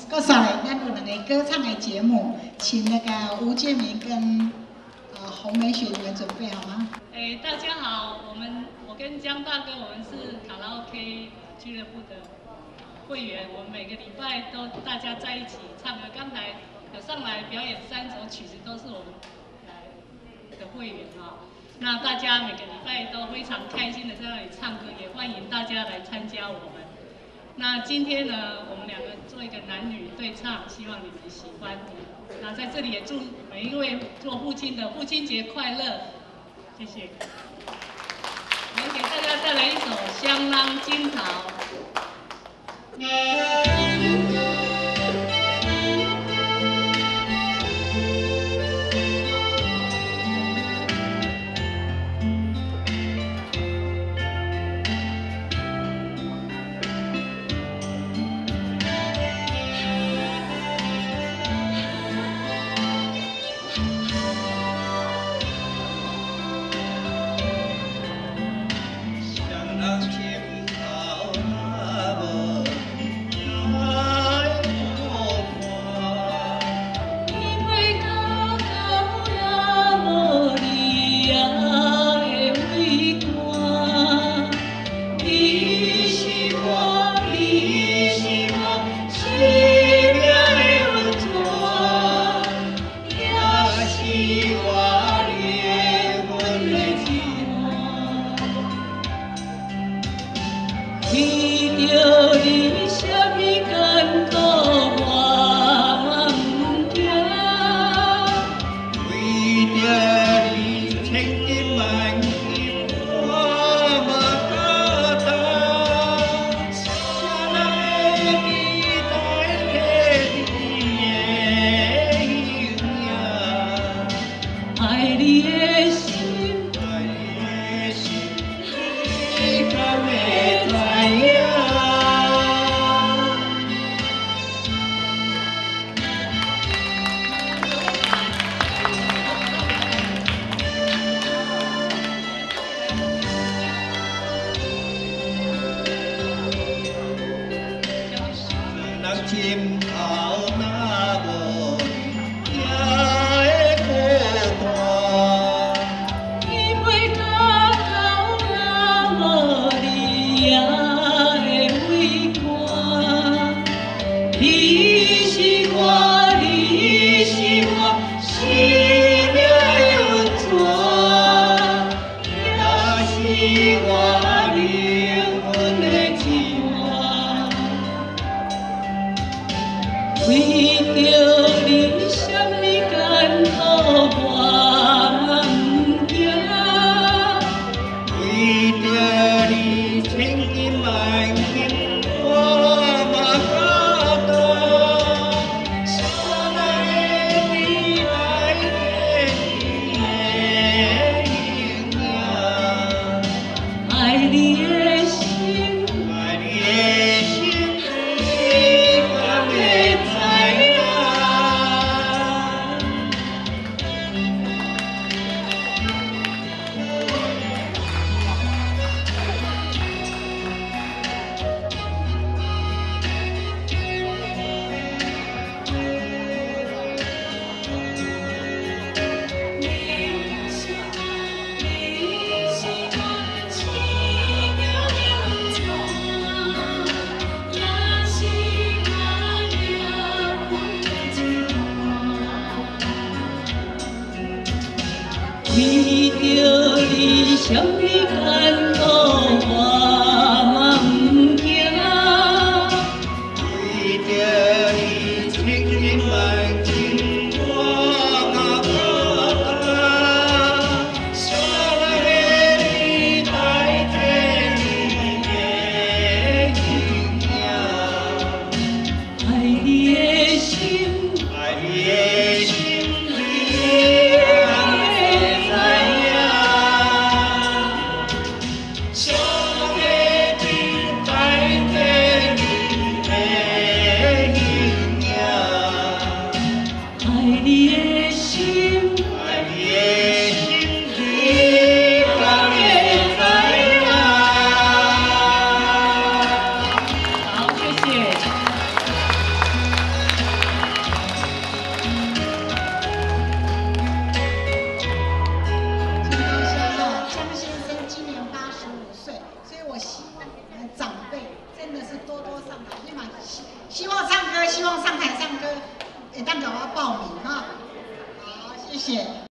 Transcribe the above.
够上来，咱有两个歌唱的节目，请那个吴建明跟洪美雪你们准备好吗？大家好，我跟江大哥，我们是卡拉 OK 俱乐部的会员，我们每个礼拜都大家在一起唱歌。刚才有上来表演3首曲子，都是我们的会员啊。那大家每个礼拜都非常开心的在那里唱歌，也欢迎大家来参加我们。那今天呢，我们两个做一个男女对唱，希望你们喜欢。那在这里也祝每一位做父亲的父亲节快乐，谢谢。我们给大家带来一首《香囊金桃》。会当给我报名哈。好，谢谢。